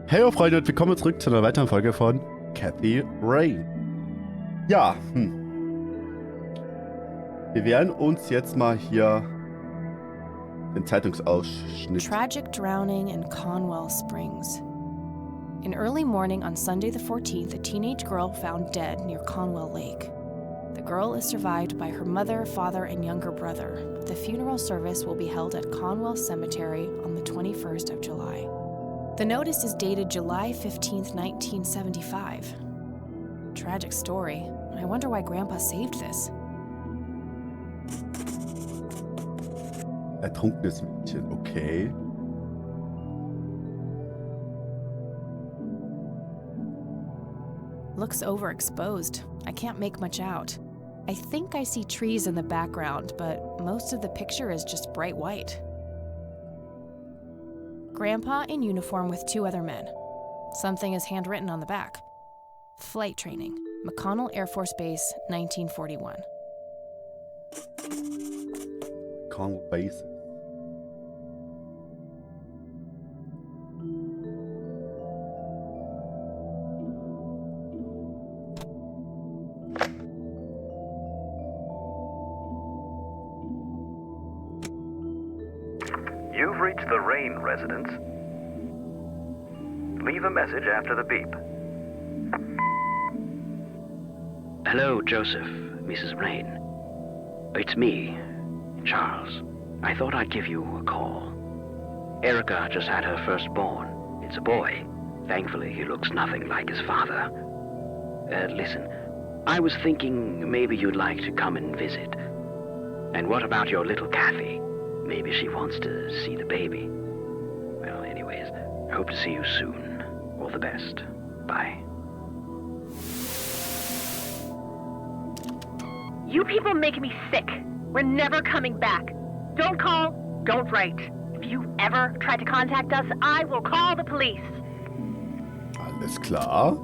Hey Freunde und willkommen zurück zu einer weiteren Folge von Kathy Rain. Ja, wir werden uns jetzt mal hier den Zeitungsausschnitt... Tragic drowning in Conwell Springs. In early morning on Sunday the 14th, a teenage girl found dead near Conwell Lake. The girl is survived by her mother, father, and younger brother. The funeral service will be held at Conwell Cemetery on the 21st of July. The notice is dated July 15th, 1975. Tragic story. I wonder why Grandpa saved this. Ertrunkenes Mädchen, okay. Looks overexposed. I can't make much out. I think I see trees in the background, but most of the picture is just bright white. Grandpa in uniform with two other men. Something is handwritten on the back. Flight training, McConnell Air Force Base, 1941. Conwell Bases. You've reached the Rain residence. Leave a message after the beep. Hello, Joseph, Mrs. Rain. It's me, Charles. I thought I'd give you a call. Erica just had her firstborn. It's a boy. Thankfully, he looks nothing like his father. Listen, I was thinking maybe you'd like to come and visit. And what about your little Kathy? Maybe she wants to see the baby. Well, anyways, hope to see you soon. All the best. Bye. You people make me sick. We're never coming back. Don't call, don't write. If you ever try to contact us, I will call the police. Alles klar.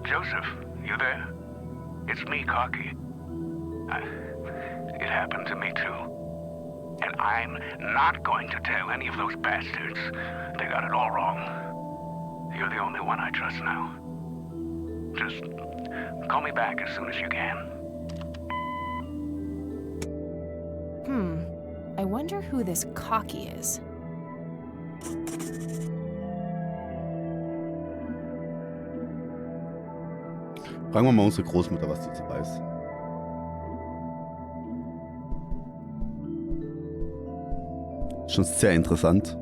Joseph, you there? It's me, Cocky. It happened to me too. And I'm not going to tell any of those bastards. They got it all wrong. You're the only one I trust now. Just call me back as soon as you can. I wonder who this Cocky is. Fragen wir mal unsere Großmutter, was die so weiß. Schon sehr interessant.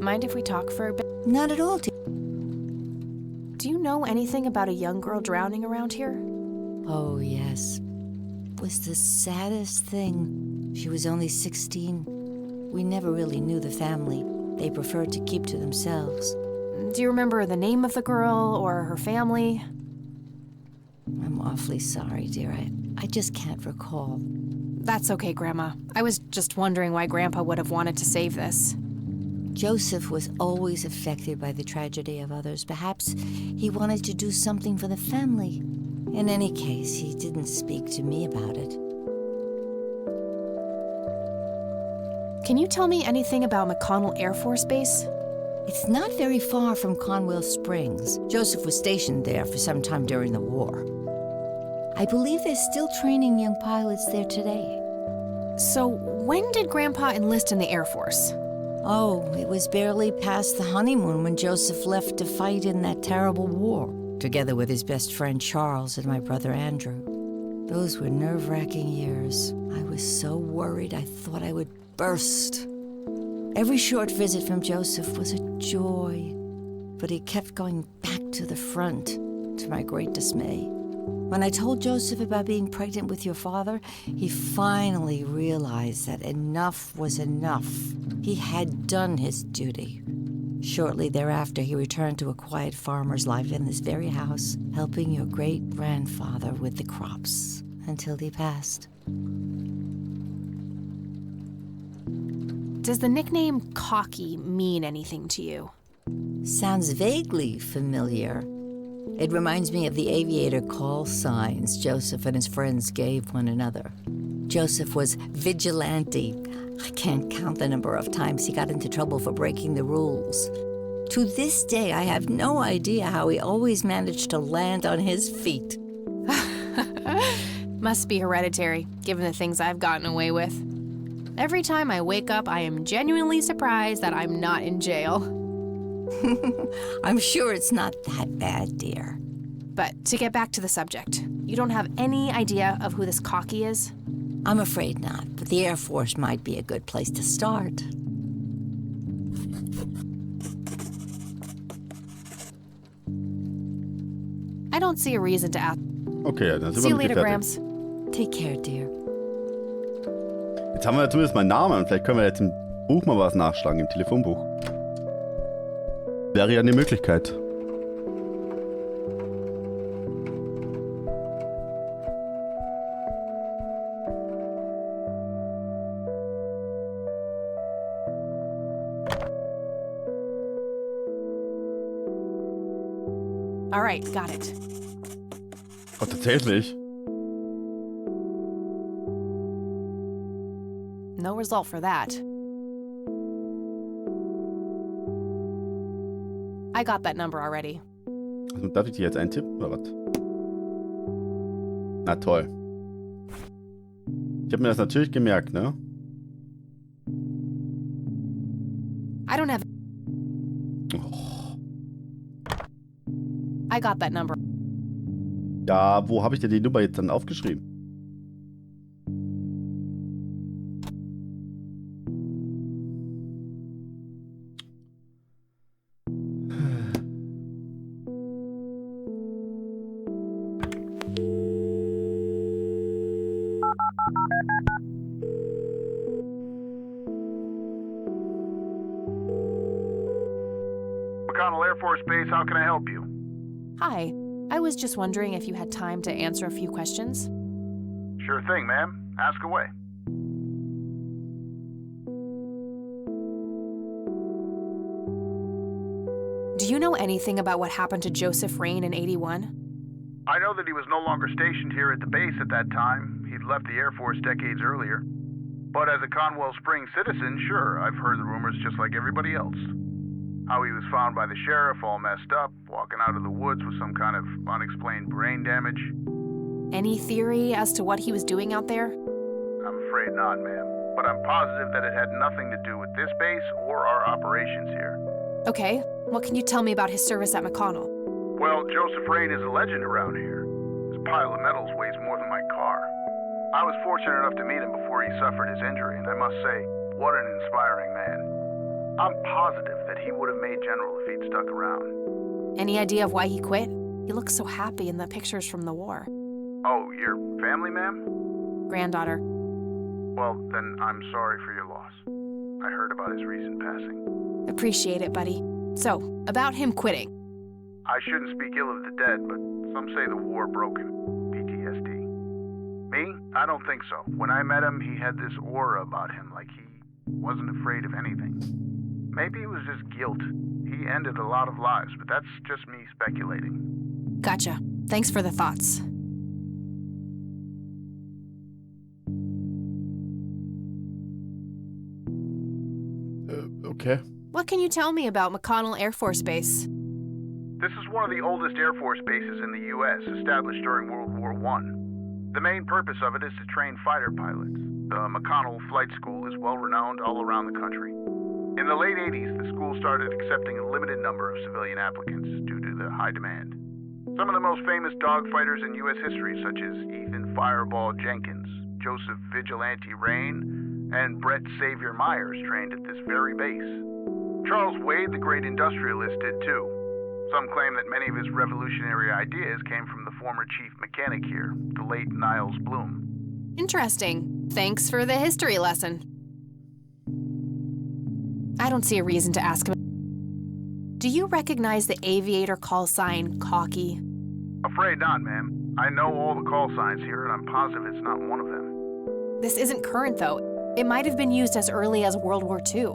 Mind if we talk for a bit? Not at all. Do you know anything about a young girl drowning around here? Oh, yes. It was the saddest thing. She was only 16. We never really knew the family. They preferred to keep to themselves. Do you remember the name of the girl or her family? I'm awfully sorry, dear. I just can't recall. That's okay, Grandma. I was just wondering why Grandpa would have wanted to save this. Joseph was always affected by the tragedy of others. Perhaps he wanted to do something for the family. In any case, he didn't speak to me about it. Can you tell me anything about McConnell Air Force Base? It's not very far from Conwell Springs. Joseph was stationed there for some time during the war. I believe they're still training young pilots there today. So, when did Grandpa enlist in the Air Force? Oh, it was barely past the honeymoon when Joseph left to fight in that terrible war, together with his best friend Charles and my brother Andrew. Those were nerve-wracking years. I was so worried I thought I would burst. Every short visit from Joseph was a joy, but he kept going back to the front, to my great dismay. When I told Joseph about being pregnant with your father, he finally realized that enough was enough. He had done his duty. Shortly thereafter, he returned to a quiet farmer's life in this very house, helping your great-grandfather with the crops until he passed. Does the nickname Cocky mean anything to you? Sounds vaguely familiar. It reminds me of the aviator call signs Joseph and his friends gave one another. Joseph was vigilante. I can't count the number of times he got into trouble for breaking the rules. To this day, I have no idea how he always managed to land on his feet. Must be hereditary, given the things I've gotten away with. Every time I wake up, I am genuinely surprised that I'm not in jail. I'm sure it's not that bad, dear. But to get back to the subject, you don't have any idea of who this cocky is? I'm afraid not, but the Air Force might be a good place to start. I don't see a reason to ask. Okay, ja, dann sind See you wir mit later, dir fertig. Grams. Take care, dear. Jetzt haben wir ja zumindest mal einen Namen und vielleicht können wir jetzt im Buch mal was nachschlagen, im Telefonbuch. Wäre ja eine Möglichkeit. All right, got it. Oh, tatsächlich. No result for that. I got that number already. Also, darf ich die jetzt eintippen oder was? Na toll. Ich habe mir das natürlich gemerkt, ne? I don't have. Oh. I got that number. Ja, wo habe ich denn die Nummer jetzt dann aufgeschrieben? McConnell Air Force Base, how can I help you? Hi. I was just wondering if you had time to answer a few questions. Sure thing, ma'am. Ask away. Do you know anything about what happened to Joseph Rain in '81? I know that he was no longer stationed here at the base at that time. He'd left the Air Force decades earlier. But as a Conwell Springs citizen, sure, I've heard the rumors just like everybody else. How he was found by the sheriff all messed up, walking out of the woods with some kind of unexplained brain damage. Any theory as to what he was doing out there? I'm afraid not, ma'am. But I'm positive that it had nothing to do with this base or our operations here. Okay, what can you tell me about his service at McConnell? Well, Joseph Rain is a legend around here. His pile of medals weighs more than my car. I was fortunate enough to meet him before he suffered his injury, and I must say, what an inspiring man. I'm positive that he would have made General if he'd stuck around. Any idea of why he quit? He looks so happy in the pictures from the war. Oh, your family, ma'am? Granddaughter. Well, then I'm sorry for your loss. I heard about his recent passing. Appreciate it, buddy. So, about him quitting. I shouldn't speak ill of the dead, but some say the war broke him. PTSD. Me? I don't think so. When I met him, he had this aura about him, like he wasn't afraid of anything. Maybe it was just guilt. He ended a lot of lives, but that's just me speculating. Gotcha. Thanks for the thoughts. Okay. What can you tell me about McConnell Air Force Base? This is one of the oldest Air Force bases in the U.S., established during World War I. The main purpose of it is to train fighter pilots. The McConnell Flight School is well-renowned all around the country. In the late 80s, the school started accepting a limited number of civilian applicants due to the high demand. Some of the most famous dogfighters in U.S. history, such as Ethan Fireball Jenkins, Joseph Vigilante Rain, and Brett Savior Myers, trained at this very base. Charles Wade, the great industrialist, did too. Some claim that many of his revolutionary ideas came from the former chief mechanic here, the late Niles Bloom. Interesting. Thanks for the history lesson. I don't see a reason to ask him. Do you recognize the aviator call sign, cocky? Afraid not, ma'am. I know all the call signs here, and I'm positive it's not one of them. This isn't current, though. It might have been used as early as World War II.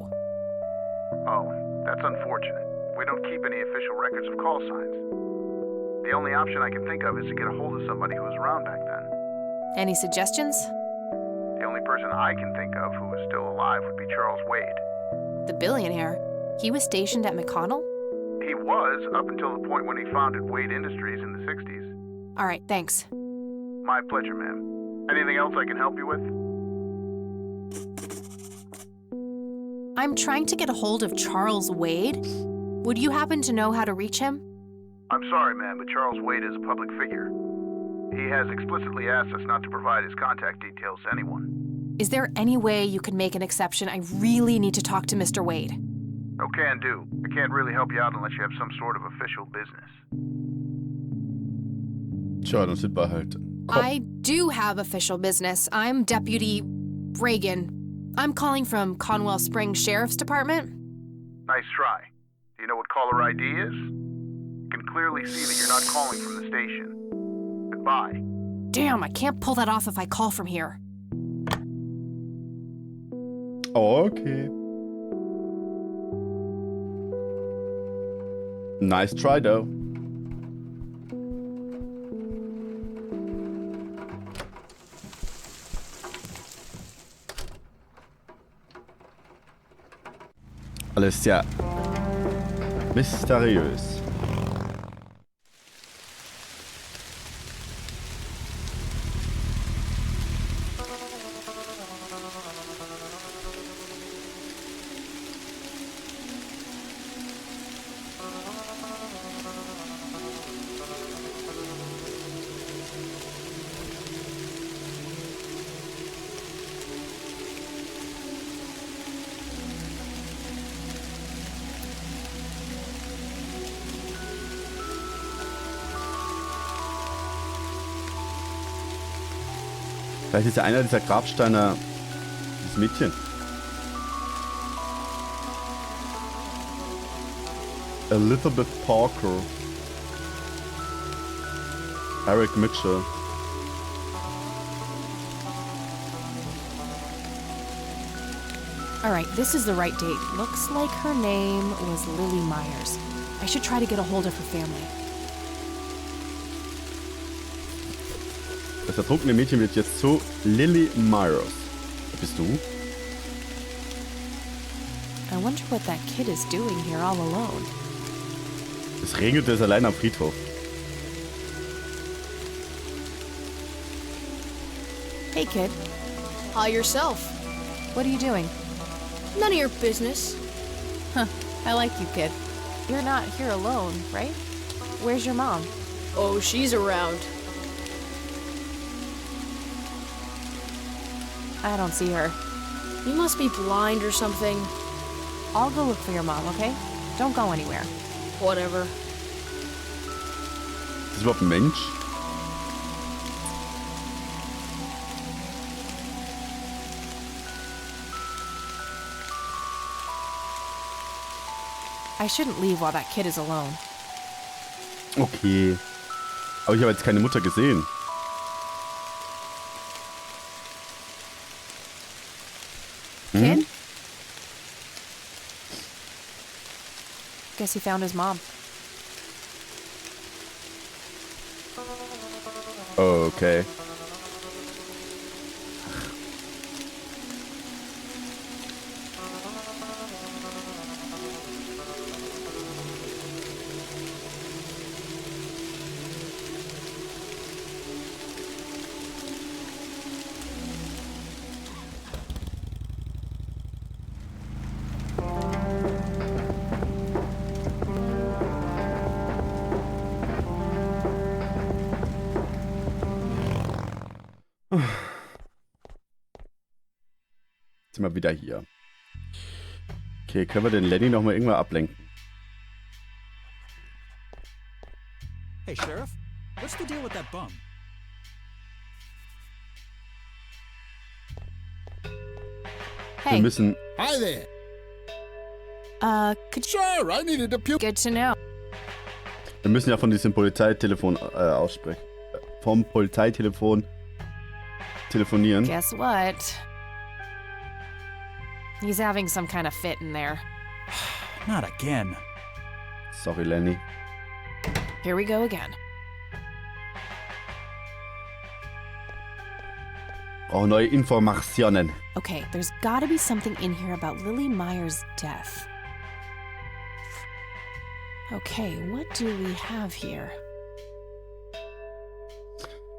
Oh, that's unfortunate. We don't keep any official records of call signs. The only option I can think of is to get a hold of somebody who was around back then. Any suggestions? The only person I can think of who is still alive would be Charles Wade. The billionaire. He was stationed at McConnell? He was, up until the point when he founded Wade Industries in the 60s. All right, thanks. My pleasure, ma'am. Anything else I can help you with? I'm trying to get a hold of Charles Wade. Would you happen to know how to reach him? I'm sorry, ma'am, but Charles Wade is a public figure. He has explicitly asked us not to provide his contact details to anyone. Is there any way you can make an exception? I really need to talk to Mr. Wade. Oh, can do. I can't really help you out unless you have some sort of official business. Tja, dann sind wir halt. I do have official business. I'm Deputy Reagan. I'm calling from Conwell Springs Sheriff's Department. Nice try. Do you know what caller ID is? You can clearly see that you're not calling from the station. Goodbye. Damn, I can't pull that off if I call from here. Okay. Nice try, though. Alles sehr mysteriös. Vielleicht ist ja einer dieser Grabsteine das Mädchen. Elizabeth Parker. Eric Mitchell. All right, this is the right date. Looks like her name was Lily Myers. I should try to get a hold of her family. Das ertrunkene Mädchen wird jetzt zu Lily Myers. Wer bist du? I wonder what that kid is doing here all alone. Es regnete es allein am Friedhof. Hey, kid. Hi yourself. What are you doing? None of your business. Huh. I like you, kid. You're not here alone, right? Where's your mom? Oh, she's around. I don't see her. You must be blind or something. I'll go look for your mom, okay? Don't go anywhere. Whatever. Ist das überhaupt ein Mensch? I shouldn't leave while that kid is alone. Okay. Aber ich habe jetzt keine Mutter gesehen. Kid? Guess he found his mom. Okay. Sind wir wieder hier. Okay, können wir den Lenny noch mal irgendwann ablenken? Hey, Sheriff, what's the deal with that bum? Hey. Wir müssen... Hi there. Could you... Sure, I needed a puke. Good to know. Wir müssen ja von diesem Polizeitelefon aussprechen. Vom Polizeitelefon telefonieren. Guess what? He's having some kind of fit in there. Not again. Sorry, Lenny. Here we go again. Oh, neue Informationen. Okay, there's gotta be something in here about Lily Meyer's death. Okay, what do we have here?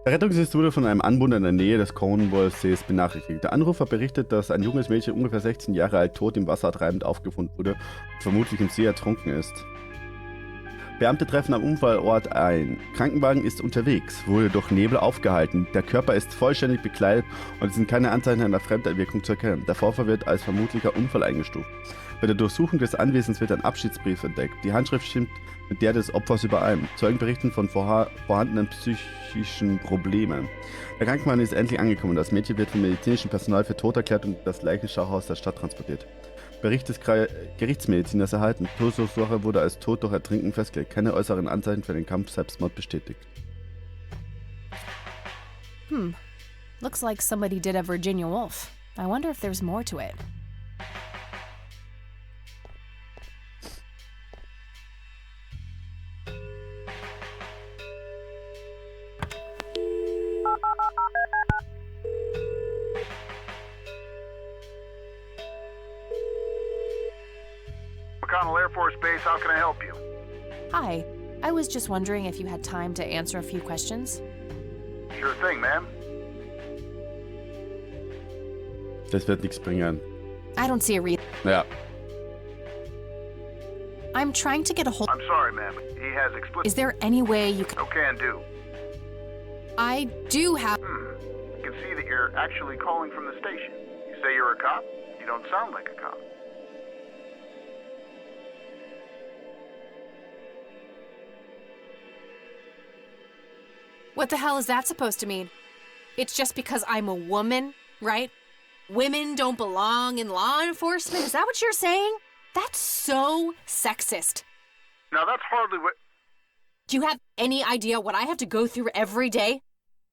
Der Rettungsdienst wurde von einem Anwohner in der Nähe des Cornwall-Sees benachrichtigt. Der Anrufer berichtet, dass ein junges Mädchen ungefähr 16 Jahre alt tot im Wasser treibend aufgefunden wurde und vermutlich im See ertrunken ist. Beamte treffen am Unfallort ein. Krankenwagen ist unterwegs, wurde durch Nebel aufgehalten. Der Körper ist vollständig bekleidet und es sind keine Anzeichen einer Fremdeinwirkung zu erkennen. Der Vorfall wird als vermutlicher Unfall eingestuft. Bei der Durchsuchung des Anwesens wird ein Abschiedsbrief entdeckt. Die Handschrift stimmt mit der des Opfers überein. Zeugen berichten von vorhandenen psychischen Problemen. Der Krankenwagen ist endlich angekommen. Das Mädchen wird vom medizinischen Personal für tot erklärt und in das Leichenschauhaus der Stadt transportiert. Bericht des Gerichtsmediziners erhalten. Todesursache wurde als Tod durch Ertrinken festgelegt. Keine äußeren Anzeichen für den Kampf Selbstmord bestätigt. Looks like somebody did a Virginia Woolf. I wonder if there's more to it. McConnell Air Force Base, how can I help you? Hi, I was just wondering if you had time to answer a few questions. Sure thing, ma'am. Das wird nichts bringen. I don't see a reason. Ja. I'm trying to get a hold. I'm sorry, ma'am. He has explicit... Is there any way you can... No can do. I do have... I can see that you're actually calling from the station. You say you're a cop? You don't sound like a cop. What the hell is that supposed to mean? It's just because I'm a woman, right? Women don't belong in law enforcement? Is that what you're saying? That's so sexist. Now that's hardly what... Do you have any idea what I have to go through every day?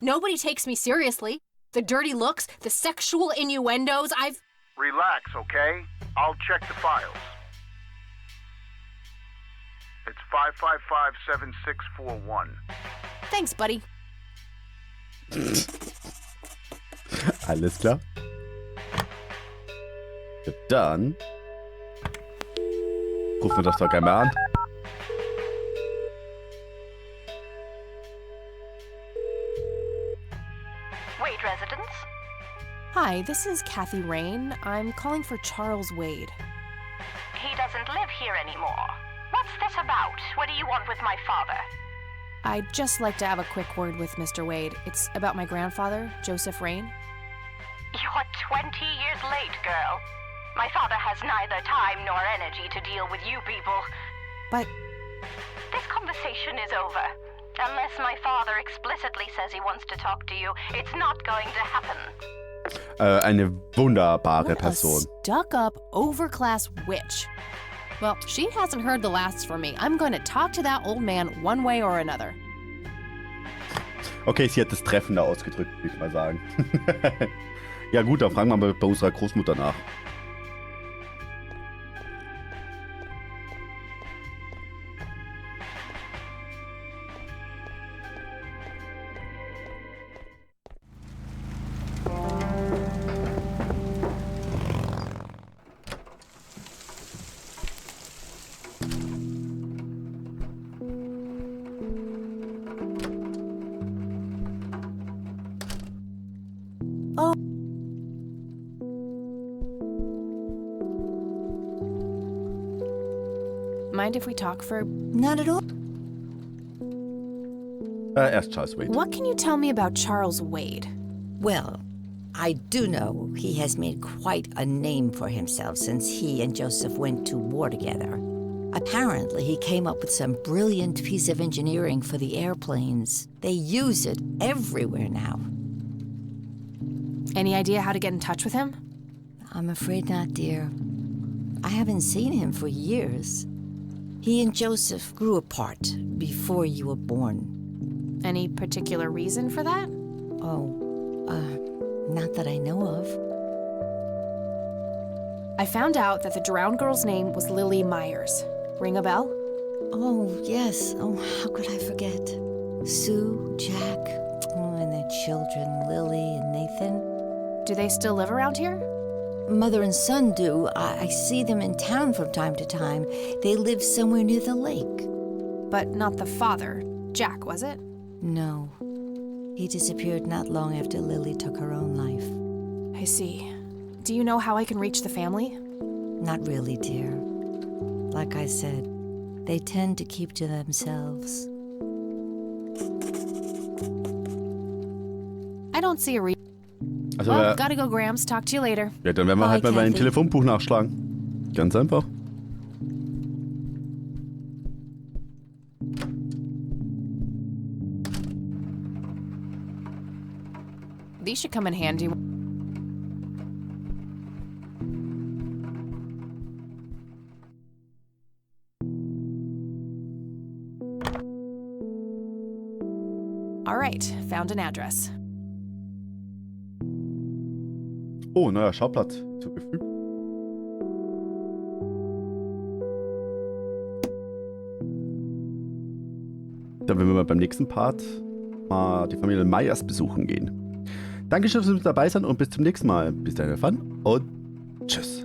Nobody takes me seriously. The dirty looks, the sexual innuendos, I've... Relax, okay? I'll check the files. It's 555-7641. Thanks, buddy. Alles klar. Ja, dann rufen wir das doch einmal an. Wade residence? Hi, this is Kathy Rain. I'm calling for Charles Wade. He doesn't live here anymore. What's this about? What do you want with my father? I'd just like to have a quick word with Mr. Wade. It's about my grandfather, Joseph Rain. You're 20 years late, girl. My father has neither time nor energy to deal with you people. But This conversation is over. Unless my father explicitly says he wants to talk to you, it's not going to happen. Eine wunderbare what a Person. stuck-up, overclass witch. Well, she hasn't heard the last from me. I'm going to talk to that old man one way or another. Okay, sie hat das treffender ausgedrückt, würde ich mal sagen. Ja gut, dann fragen wir mal bei unserer Großmutter nach. Mind if we talk for... Not at all. Erst Charles Wade. What can you tell me about Charles Wade? Well, I do know he has made quite a name for himself since he and Joseph went to war together. Apparently, he came up with some brilliant piece of engineering for the airplanes. They use it everywhere now. Any idea how to get in touch with him? I'm afraid not, dear. I haven't seen him for years. He and Joseph grew apart before you were born. Any particular reason for that? Not that I know of. I found out that the drowned girl's name was Lily Myers. Ring a bell? Oh, yes. Oh, how could I forget? Sue, Jack, and their children, Lily and Nathan. Do they still live around here? Mother and son do. I see them in town from time to time. They live somewhere near the lake. But not the father. Jack, was it? No. He disappeared not long after Lily took her own life. I see. Do you know how I can reach the family? Not really, dear. Like I said, they tend to keep to themselves. I don't see a reason. Also, Well, gotta go, Grams. Talk to you later. ja, dann werden wir Bye, halt mal bei dem Kathy. Telefonbuch nachschlagen. Ganz einfach. These should come in handy. All right, found an address. Oh, neuer Schauplatz zugefügt. Dann werden wir mal beim nächsten Part mal die Familie Meyers besuchen gehen. Dankeschön fürs dabei sein und bis zum nächsten Mal. Bis dahin, Fun und tschüss.